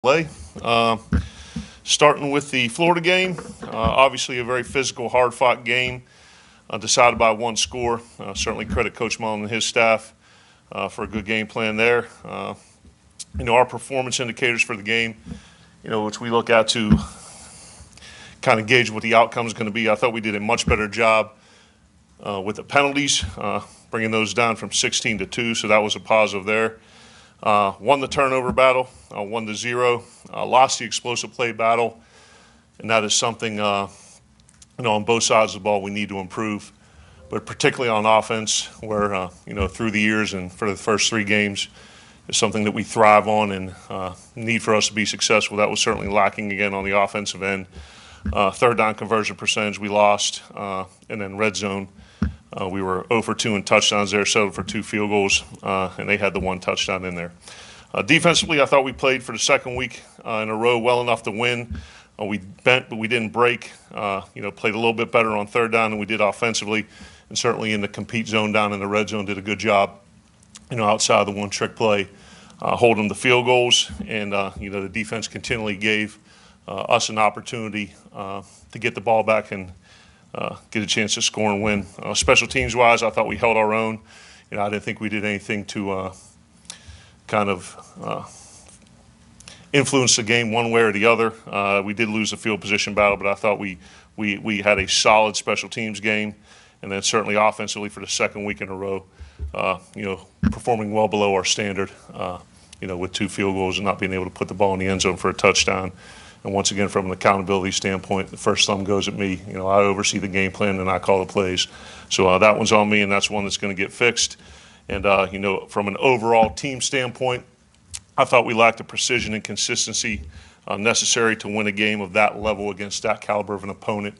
Play. Starting with the Florida game, obviously a very physical, hard-fought game, decided by one score. Certainly credit Coach Mullen and his staff for a good game plan there. Our performance indicators for the game, which we look at to kind of gauge what the outcome is going to be. I thought we did a much better job with the penalties, bringing those down from 16 to 2, so that was a positive there. Won the turnover battle, 1-0. Lost the explosive play battle, and that is something on both sides of the ball we need to improve, but particularly on offense, where through the years and for the first 3 games is something that we thrive on and need for us to be successful. That was certainly lacking again on the offensive end. Third down conversion percentage we lost, and then red zone. We were 0 for 2 in touchdowns there, settled for 2 field goals, and they had the 1 touchdown in there. Defensively, I thought we played for the second week in a row well enough to win. We bent, but we didn't break. Played a little bit better on third down than we did offensively, and certainly in the compete zone down in the red zone did a good job, outside the one-trick play, holding the field goals. And, the defense continually gave us an opportunity to get the ball back and get a chance to score and win. Special teams wise, I thought we held our own. I didn't think we did anything to influence the game one way or the other. We did lose the field position battle, but I thought we had a solid special teams game, and then certainly offensively for the second week in a row, performing well below our standard, with 2 field goals and not being able to put the ball in the end zone for a touchdown. And once again, from an accountability standpoint, the first thumb goes at me. I oversee the game plan and I call the plays. So that one's on me, and that's one that's going to get fixed. And, from an overall team standpoint, I thought we lacked the precision and consistency necessary to win a game of that level against that caliber of an opponent.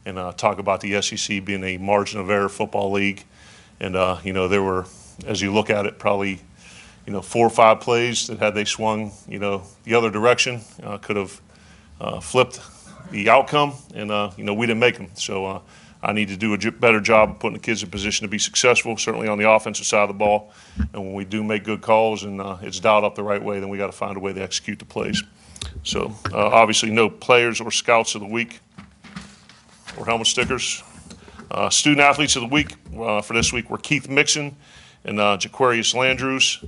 And talk about the SEC being a margin of error football league. And, there were, as you look at it, probably, 4 or 5 plays that had they swung, the other direction, could have flipped the outcome, and we didn't make them. So I need to do a better job of putting the kids in position to be successful, certainly on the offensive side of the ball. And when we do make good calls and it's dialed up the right way, then we got to find a way to execute the plays. So obviously no players or scouts of the week or helmet stickers. Student athletes of the week for this week were Keith Mixon and Jaquarius Landrews.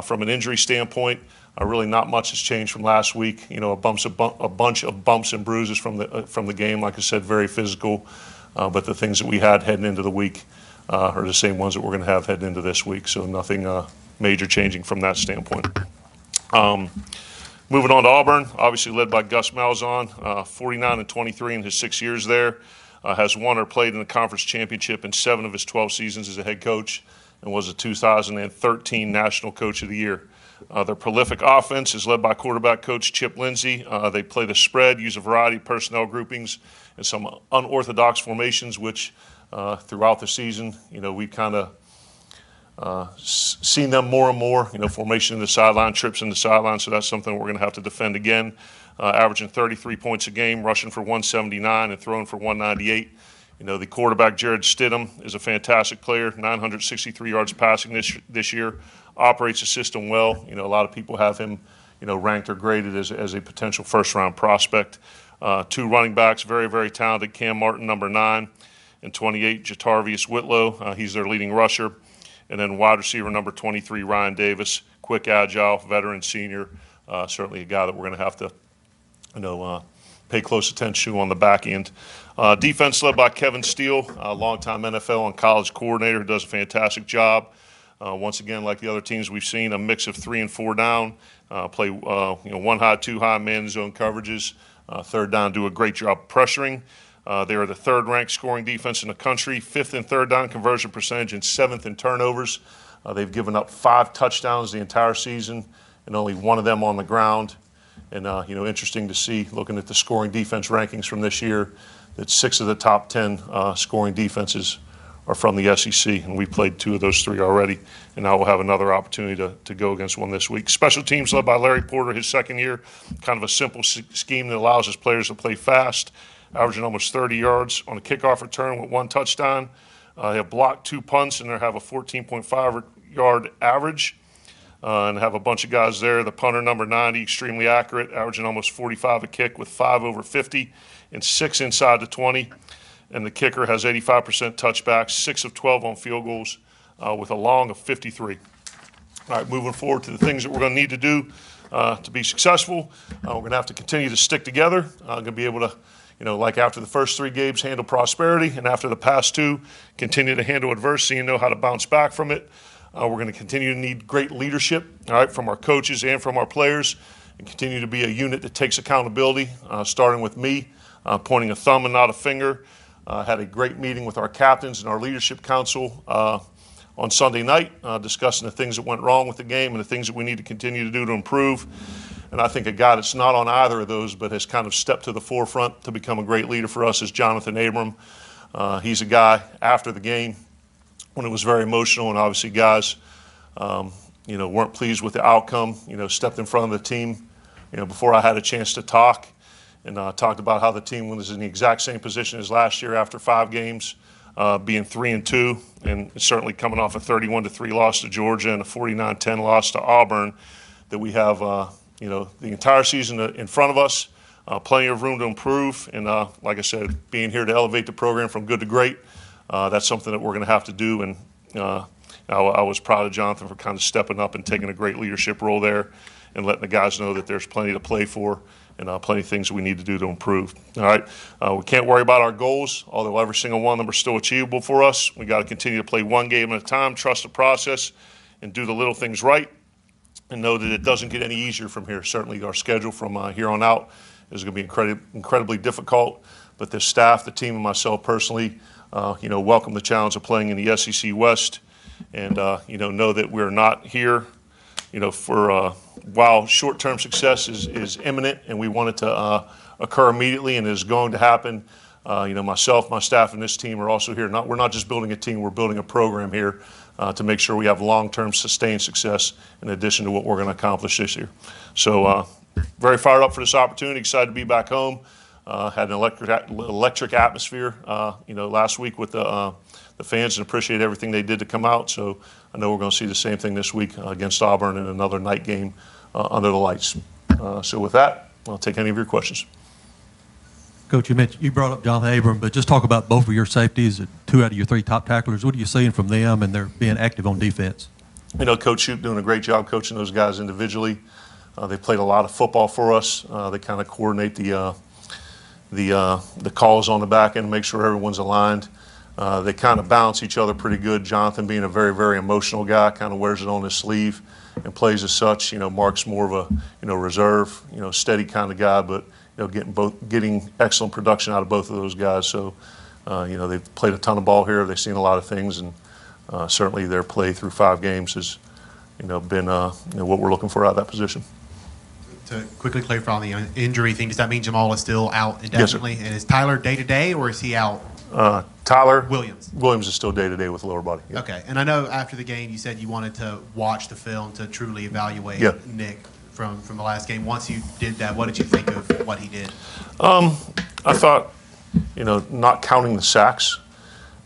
From an injury standpoint, really not much has changed from last week. A bunch of bumps and bruises from the game. Like I said, very physical. But the things that we had heading into the week are the same ones that we're going to have heading into this week. So nothing major changing from that standpoint. Moving on to Auburn, obviously led by Gus Malzahn, 49-23 in his 6 years there. Has won or played in the conference championship in 7 of his 12 seasons as a head coach, and was a 2013 National Coach of the Year. Their prolific offense is led by quarterback coach Chip Lindsey. They play the spread, use a variety of personnel groupings and some unorthodox formations, which throughout the season, we've kind of seen them more and more, formation in the sideline, trips in the sideline, so that's something we're going to have to defend again. Averaging 33 points a game, rushing for 179 and throwing for 198. The quarterback, Jared Stidham, is a fantastic player, 963 yards passing this year, operates the system well. A lot of people have him, ranked or graded as a potential first-round prospect. 2 running backs, very, very talented, Cam Martin, number 9, and 28, Jatarvius Whitlow. He's their leading rusher. And then wide receiver, number 23, Ryan Davis, quick, agile, veteran, senior. Certainly a guy that we're going to have to, pay close attention to on the back end. Defense led by Kevin Steele, a longtime NFL and college coordinator who does a fantastic job. Once again, like the other teams we've seen, a mix of 3 and 4 down, play 1 high, 2 high man zone coverages. Third down, do a great job pressuring. They are the 3rd ranked scoring defense in the country, 5th in third down conversion percentage, and 7th in turnovers. They've given up 5 touchdowns the entire season, and only 1 of them on the ground. And, interesting to see, looking at the scoring defense rankings from this year, that 6 of the top 10 scoring defenses are from the SEC, and we played 2 of those 3 already, and now we'll have another opportunity to go against one this week. Special teams led by Larry Porter, his 2nd year, kind of a simple scheme that allows his players to play fast, averaging almost 30 yards on a kickoff return with 1 touchdown. They have blocked 2 punts, and they have a 14.5 yard average. and have a bunch of guys there. The punter, number 90, extremely accurate, averaging almost 45 a kick with 5 over 50 and 6 inside the 20. And the kicker has 85% touchbacks, 6 of 12 on field goals, with a long of 53. All right, moving forward to the things that we're going to need to do to be successful. We're going to have to continue to stick together. Going to be able to, like after the first 3 games, handle prosperity, and after the past 2, continue to handle adversity and know how to bounce back from it. We're going to continue to need great leadership, all right, from our coaches and from our players, and continue to be a unit that takes accountability, starting with me, pointing a thumb and not a finger. Had a great meeting with our captains and our leadership council on Sunday night, discussing the things that went wrong with the game and the things that we need to continue to do to improve. And I think a guy that's not on either of those but has kind of stepped to the forefront to become a great leader for us is Jonathan Abram. He's a guy after the game when it was very emotional, and obviously guys weren't pleased with the outcome, stepped in front of the team before I had a chance to talk, and talked about how the team was in the exact same position as last year after 5 games, being 3-2, and certainly coming off a 31-3 loss to Georgia and a 49-10 loss to Auburn, that we have the entire season in front of us, plenty of room to improve, and like I said, being here to elevate the program from good to great, that's something that we're going to have to do, and I was proud of Jonathan for kind of stepping up and taking a great leadership role there and letting the guys know that there's plenty to play for and plenty of things we need to do to improve. All right, we can't worry about our goals, although every single one of them are still achievable for us. We got to continue to play one game at a time, trust the process, and do the little things right, and know that it doesn't get any easier from here. Certainly our schedule from here on out is going to be incredibly difficult, but the staff, the team, and myself personally, welcome the challenge of playing in the SEC West, and know that we're not here for while short-term success is imminent and we want it to occur immediately and is going to happen. Myself, my staff, and this team are also here. We're not just building a team, we're building a program here to make sure we have long-term sustained success in addition to what we're going to accomplish this year. So very fired up for this opportunity, excited to be back home. Had an electric atmosphere, last week with the fans, and appreciate everything they did to come out. So I know we're going to see the same thing this week against Auburn in another night game under the lights. So with that, I'll take any of your questions. Coach, you brought up Jonathan Abram, but just talk about both of your safeties, 2 out of your 3 top tacklers. What are you seeing from them and they're being active on defense? Coach Shoup doing a great job coaching those guys individually. They played a lot of football for us. They kind of coordinate the calls on the back end, make sure everyone's aligned. They kind of balance each other pretty good. Jonathan, being a very, very emotional guy, kind of wears it on his sleeve and plays as such. Mark's more of a reserve, steady kind of guy, but getting excellent production out of both of those guys. So they've played a ton of ball here. They've seen a lot of things, and certainly their play through 5 games has been what we're looking for out of that position. To quickly clarify on the injury thing, does that mean Jamal is still out indefinitely? Yes, and is Tyler day-to-day, or is he out? Tyler Williams is still day-to-day with lower body. Yeah. Okay, and I know after the game you said you wanted to watch the film to truly evaluate Nick from the last game. Once you did that, what did you think of what he did? I thought, not counting the sacks,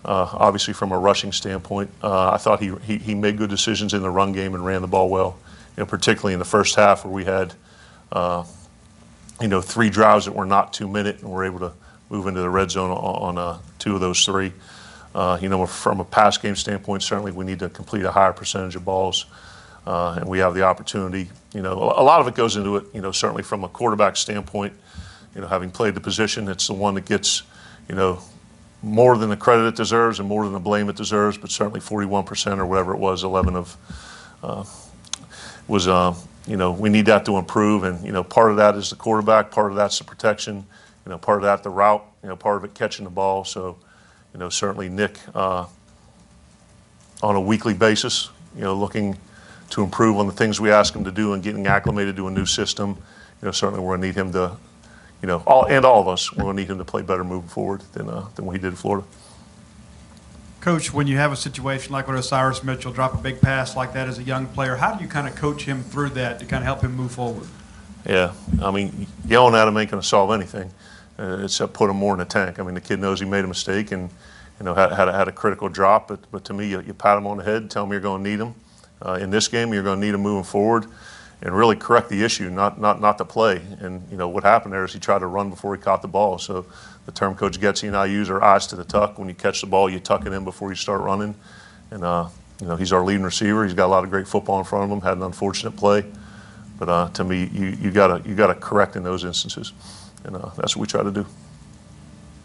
obviously from a rushing standpoint, I thought he made good decisions in the run game and ran the ball well, particularly in the first half where we had 3 drives that were not 2-minute, and we're able to move into the red zone on 2 of those 3. From a pass game standpoint, certainly we need to complete a higher percentage of balls, and we have the opportunity. A lot of it goes into it. Certainly from a quarterback standpoint, having played the position, it's the one that gets, more than the credit it deserves and more than the blame it deserves. But certainly 41% or whatever it was, 11 of was. We need that to improve, and part of that is the quarterback, part of that's the protection, part of that the route, part of it catching the ball. So, certainly Nick on a weekly basis, looking to improve on the things we ask him to do and getting acclimated to a new system. Certainly we're going to need him to, all of us, we're going to need him to play better moving forward than what he did in Florida. Coach, when you have a situation like with Cyrus Mitchell drop a big pass like that as a young player, how do you kind of coach him through that to kind of help him move forward? Yeah, yelling at him ain't going to solve anything, except put him more in the tank. The kid knows he made a mistake and had a critical drop, but to me, you pat him on the head, tell him you're going to need him, in this game. You're going to need them moving forward, and really correct the issue, not the play. And what happened there is he tried to run before he caught the ball. So the term Coach Getsy and I use are eyes to the tuck. When you catch the ball, you tuck it in before you start running. And he's our leading receiver. He's got a lot of great football in front of him. Had an unfortunate play, but to me, you gotta correct in those instances, and that's what we try to do.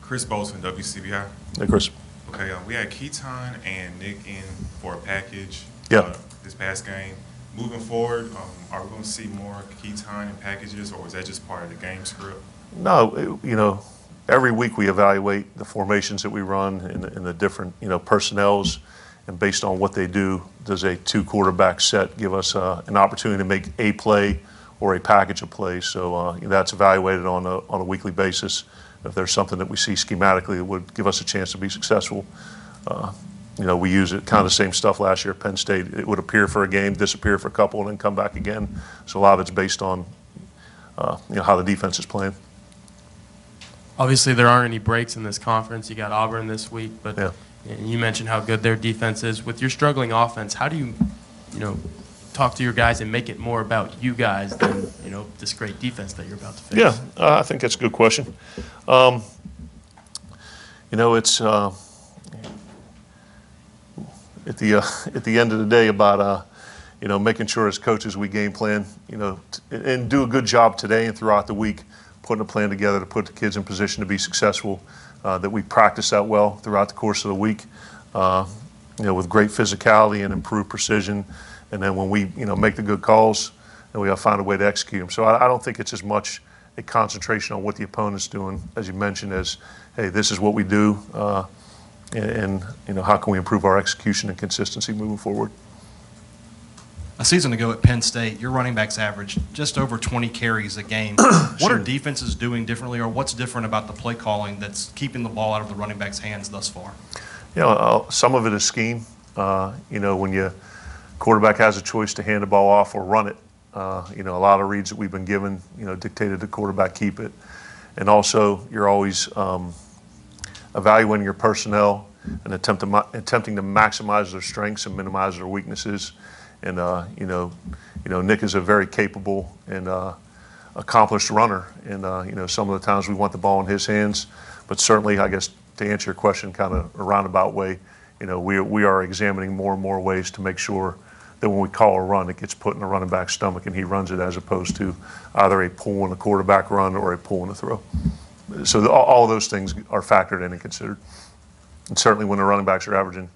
Chris Bowles from WCBI. Hey, Chris. Okay, we had Keaton and Nick in for a package this past game. Moving forward, are we going to see more Keaton in packages, or is that just part of the game script? No, every week we evaluate the formations that we run and the different, personnels, and based on what they do, does a 2-quarterback set give us an opportunity to make a play or a package of plays? So that's evaluated on a weekly basis. If there's something that we see schematically that would give us a chance to be successful, we use it kind of the same stuff last year at Penn State. It would appear for a game, disappear for a couple, and then come back again. So a lot of it's based on how the defense is playing. Obviously, there aren't any breaks in this conference. You got Auburn this week, but you mentioned how good their defense is. With your struggling offense, how do you, talk to your guys and make it more about you guys than this great defense that you're about to face? Yeah, I think that's a good question. It's at the end of the day about making sure as coaches we game plan, and do a good job today and throughout the week, putting a plan together to put the kids in position to be successful. That we practice that well throughout the course of the week, with great physicality and improved precision. And then when we, make the good calls, then we got to find a way to execute them. So I don't think it's as much a concentration on what the opponent's doing, as you mentioned, as, hey, this is what we do, and how can we improve our execution and consistency moving forward. A season ago at Penn State, your running backs averaged just over 20 carries a game. What are defenses doing differently, or what's different about the play calling that's keeping the ball out of the running backs' hands thus far? Some of it is scheme. When your quarterback has a choice to hand the ball off or run it, a lot of reads that we've been given, dictated the quarterback keep it. And also, you're always evaluating your personnel and attempting to maximize their strengths and minimize their weaknesses. And Nick is a very capable and accomplished runner. And some of the times we want the ball in his hands, but certainly, I guess, to answer your question, kind of a roundabout way, we are examining more and more ways to make sure that when we call a run, it gets put in the running back's stomach and he runs it, as opposed to either a pull in the quarterback run or a pull in the throw. So all of those things are factored in and considered. And certainly when the running backs are averaging,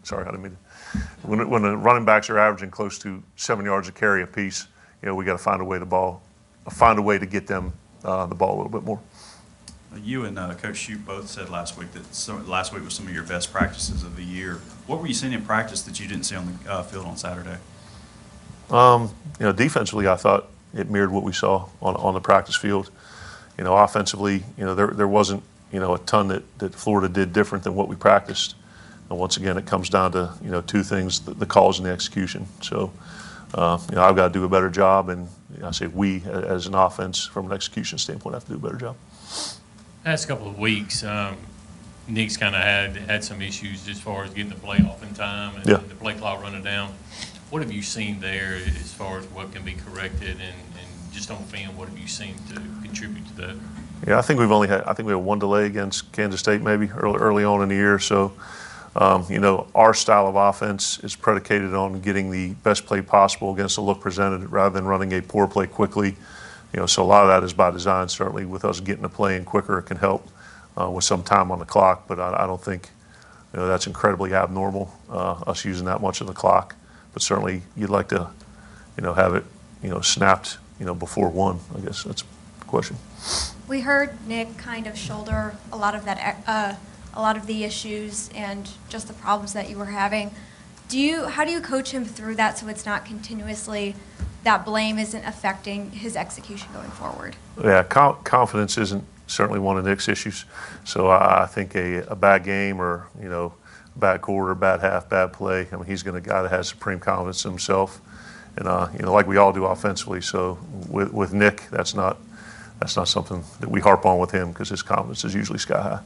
when the running backs are averaging close to 7 yards a carry apiece, we got to find a way to get them the ball a little bit more. You and Coach Shute both said last week that last week was some of your best practices of the year. What were you seeing in practice that you didn't see on the field on Saturday? Defensively, I thought it mirrored what we saw on the practice field. Offensively, there wasn't a ton that Florida did different than what we practiced. And once again, it comes down to two things: the calls and the execution. So I've got to do a better job, and I say we as an offense from an execution standpoint have to do a better job. Last couple of weeks, Nick's kind of had some issues as far as getting the play off in time and the play clock running down. What have you seen there as far as what can be corrected, and just on film, what have you seen to contribute to that? Yeah, I think we have one delay against Kansas State maybe early on in the year. So, our style of offense is predicated on getting the best play possible against the look presented, rather than running a poor play quickly. So a lot of that is by design. Certainly, with us getting the play in quicker, it can help with some time on the clock. But I don't think that's incredibly abnormal, us using that much of the clock. But certainly, you'd like to have it snapped before 1. I guess that's the question. We heard Nick kind of shoulder a lot of that, a lot of the issues and just the problems that you were having. How do you coach him through that so it's not continuously that blame isn't affecting his execution going forward? Yeah, confidence isn't certainly one of Nick's issues. So I think a bad game or bad quarter, bad half, bad play. I mean, he's going to guy that has supreme confidence in himself, and like we all do offensively. So with Nick, that's not something that we harp on with him, because his confidence is usually sky high.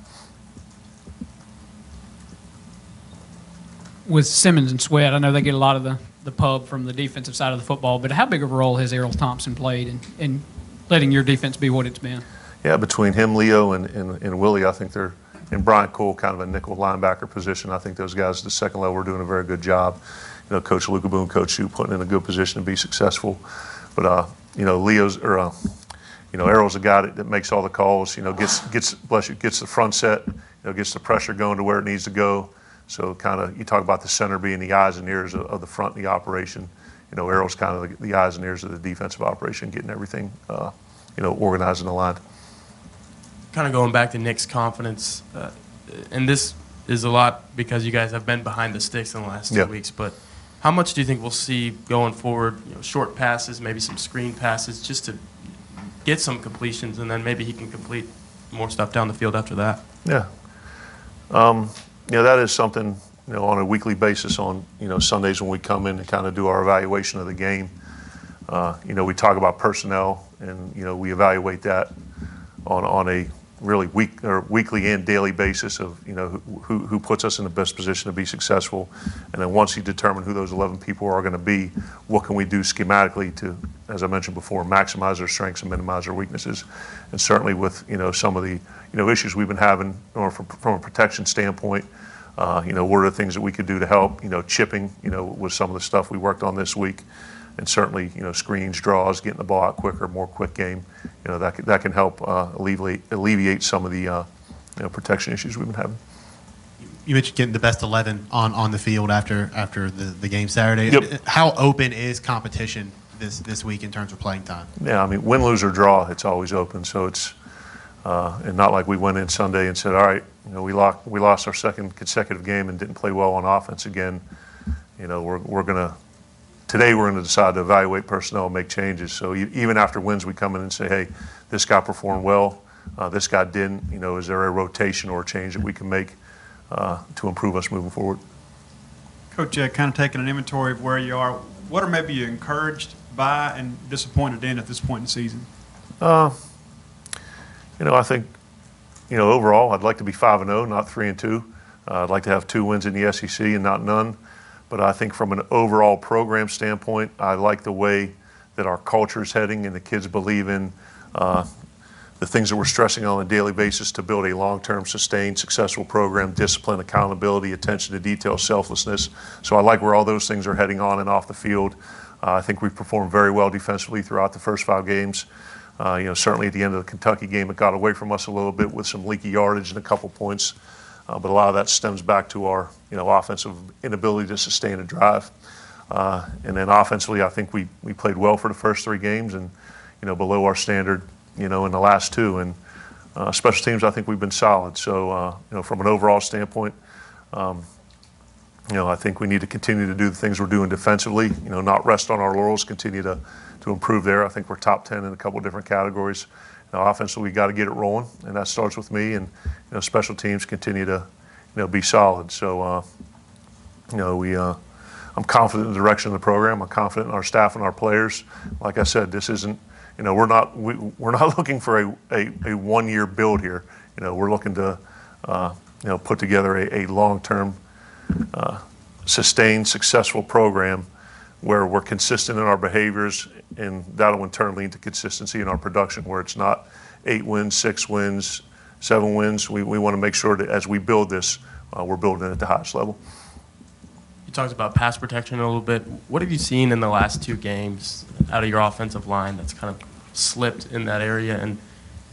With Simmons and Sweat, I know they get a lot of the the pub from the defensive side of the football, but how big of a role has Errol Thompson played in letting your defense be what it's been? Yeah, between him, Leo, and Willie, I think they're, and Brian Cole, kind of a nickel linebacker position. I think those guys at the second level are doing a very good job. You know, Coach Luka Boone, Coach Shue putting in a good position to be successful. But, you know, Errol's a guy that makes all the calls, you know, gets the front set, you know, gets the pressure going to where it needs to go. So kind of, you talk about the center being the eyes and ears of the front of the operation. You know, Errol's kind of the eyes and ears of the defensive operation, getting everything, you know, organized and aligned. Kind of going back to Nick's confidence, and this is a lot because you guys have been behind the sticks in the last 2 weeks, but how much do you think we'll see going forward, you know, short passes, maybe some screen passes, just to get some completions, and then maybe he can complete more stuff down the field after that? Yeah. You know, that is something, you know, on a weekly basis on, you know, Sundays when we come in and kind of do our evaluation of the game. You know, we talk about personnel, and, you know, we evaluate that on a really weekly and daily basis of, you know, who puts us in the best position to be successful. And then once you determine who those 11 people are going to be, what can we do schematically to, as I mentioned before, maximize their strengths and minimize their weaknesses. And certainly with, you know, some of the, you know, issues we've been having, or from a protection standpoint, you know, what are the things that we could do to help? You know, chipping, you know, was some of the stuff we worked on this week. And certainly, you know, screens, draws, getting the ball out quicker, more quick game, you know, that can help alleviate some of the, you know, protection issues we've been having. You mentioned getting the best 11 on the field after the game Saturday. Yep. How open is competition this week in terms of playing time? Yeah, I mean, win, lose, or draw, it's always open. So it's and not like we went in Sunday and said, all right, you know, we lost our second consecutive game and didn't play well on offense again. You know, today we're going to decide to evaluate personnel and make changes. So even after wins, we come in and say, hey, this guy performed well, this guy didn't. You know, is there a rotation or a change that we can make to improve us moving forward? Coach, kind of taking an inventory of where you are, what are maybe you encouraged by and disappointed in at this point in the season? You know, I think, you know, overall, I'd like to be 5-0, not 3-2. I'd like to have 2 wins in the SEC and not none. But I think from an overall program standpoint, I like the way that our culture is heading, and the kids believe in the things that we're stressing on a daily basis to build a long-term, sustained, successful program: discipline, accountability, attention to detail, selflessness. So I like where all those things are heading on and off the field. I think we've performed very well defensively throughout the first 5 games. You know, certainly at the end of the Kentucky game, it got away from us a little bit with some leaky yardage and a couple points. But a lot of that stems back to our, you know, offensive inability to sustain a drive. And then offensively, I think we played well for the first 3 games, and, you know, below our standard, you know, in the last 2. And special teams, I think we've been solid. So, you know, from an overall standpoint, you know, I think we need to continue to do the things we're doing defensively, you know, not rest on our laurels, continue to improve there. I think we're top 10 in a couple different categories. You know, offensively, we got to get it rolling, and that starts with me. And, you know, special teams continue to, you know, be solid. So, you know, I'm confident in the direction of the program. I'm confident in our staff and our players. Like I said, this isn't, you know, we're not looking for a 1-year build here. You know, we're looking to, you know, put together a long-term, sustained, successful program where we're consistent in our behaviors, and that'll in turn lead to consistency in our production, where it's not 8 wins, 6 wins, 7 wins. We want to make sure that as we build this, we're building it at the highest level. You talked about pass protection a little bit. What have you seen in the last 2 games out of your offensive line that's kind of slipped in that area? And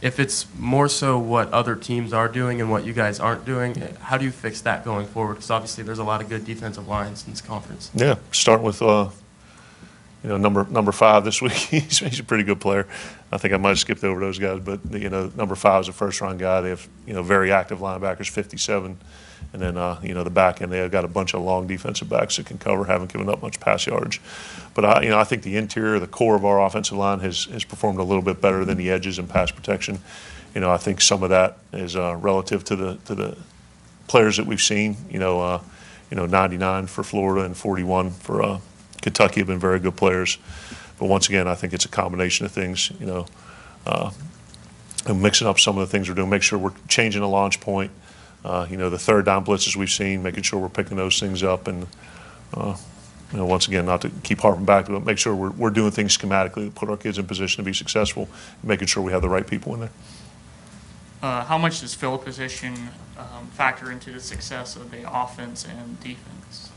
if it's more so what other teams are doing and what you guys aren't doing, how do you fix that going forward? Because obviously there's a lot of good defensive lines in this conference. Yeah, starting with you know, number 5 this week. He's a pretty good player. I think I might have skipped over those guys, but, you know, number 5 is a first-round guy. They have, you know, very active linebackers, 57, and then you know, the back end, they've got a bunch of long defensive backs that can cover, haven't given up much pass yardage. But you know, I think the interior, the core of our offensive line has performed a little bit better than the edges in pass protection. You know, I think some of that is relative to the players that we've seen. You know, 99 for Florida and 41 for Kentucky have been very good players. But once again, I think it's a combination of things. You know, and mixing up some of the things we're doing, make sure we're changing the launch point. You know, the third down blitzes we've seen, making sure we're picking those things up, and once again, not to keep harping back, but make sure we're doing things schematically to put our kids in position to be successful, making sure we have the right people in there. How much does field position factor into the success of the offense and defense?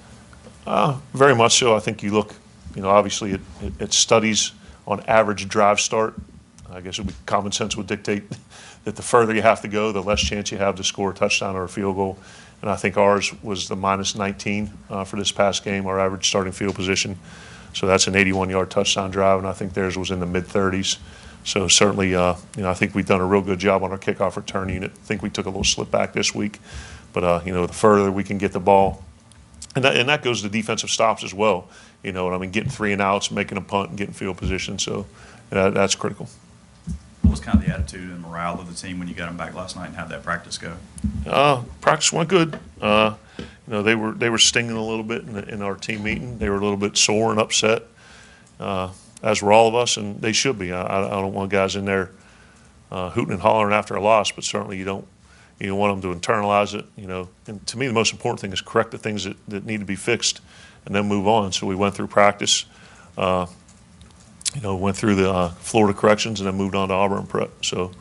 Very much so. I think you look, obviously it studies on average drive start. I guess common sense would dictate that the further you have to go, the less chance you have to score a touchdown or a field goal. And I think ours was the -19 for this past game, our average starting field position. So that's an 81-yard touchdown drive, and I think theirs was in the mid-30s. So certainly, I think we've done a real good job on our kickoff return unit. I think we took a little slip back this week, but the further we can get the ball, and that goes to defensive stops as well. Getting 3 and outs, making a punt, and getting field position. So that's critical. What was kind of the attitude and morale of the team when you got them back last night, and how'd that practice go? Practice went good. They were stinging a little bit in our team meeting. They were a little bit sore and upset, as were all of us, and they should be. I don't want guys in there hooting and hollering after a loss, but certainly you don't want them to internalize it. And to me, the most important thing is correct the things that need to be fixed, and then move on. So we went through practice. Went through the Florida corrections and then moved on to Auburn prep. So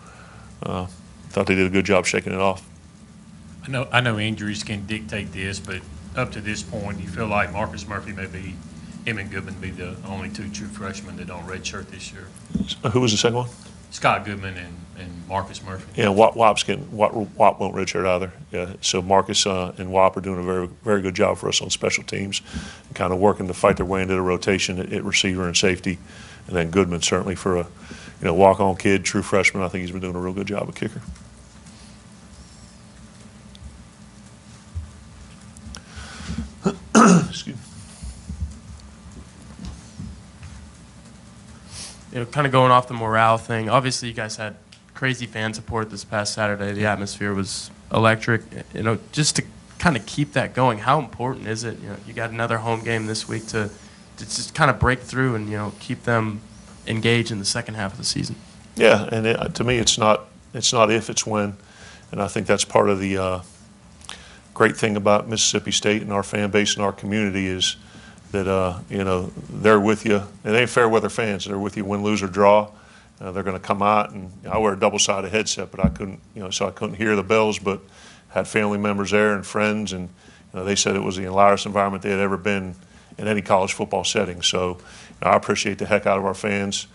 thought they did a good job shaking it off. I know injuries can dictate this, but up to this point, you feel like Marcus Murphy him and Goodman be the only 2 true freshmen that don't redshirt this year. Who was the second one? Scott Goodman and Marcus Murphy. Yeah, Wop won't redshirt either. Yeah, so Marcus and Wop are doing a very, very good job for us on special teams, and kind of working to fight their way into the rotation at receiver and safety. And then Goodman certainly for a walk-on kid, true freshman. I think he's been doing a real good job at kicker. Excuse me. Kind of going off the morale thing, obviously you guys had crazy fan support this past Saturday. The atmosphere was electric. Just to kind of keep that going, how important is it? You got another home game this week to just kind of break through and keep them engaged in the second half of the season. Yeah, and to me, it's not if, it's when, and I think that's part of the great thing about Mississippi State and our fan base and our community is that they're with you. It ain't fair weather fans. They're with you win, lose, or draw. They're going to come out, and I wear a double-sided headset, but I couldn't, so I couldn't hear the bells, but had family members there and friends, and they said it was the loudest environment they had ever been in any college football setting. So I appreciate the heck out of our fans.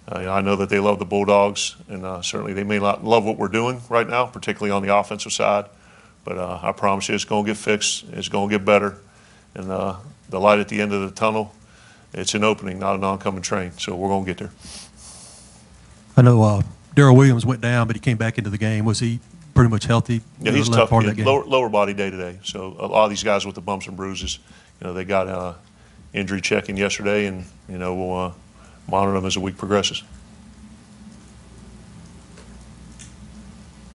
I know that they love the Bulldogs, and certainly they may not love what we're doing right now, particularly on the offensive side. But I promise you it's going to get fixed. It's going to get better. And the light at the end of the tunnel, it's an opening, not an oncoming train. So we're going to get there. I know Darrell Williams went down, but he came back into the game. Was he pretty much healthy? Yeah, he's tough. Lower body day-to-day. So a lot of these guys with the bumps and bruises, they got injury checking yesterday, and we'll monitor them as the week progresses.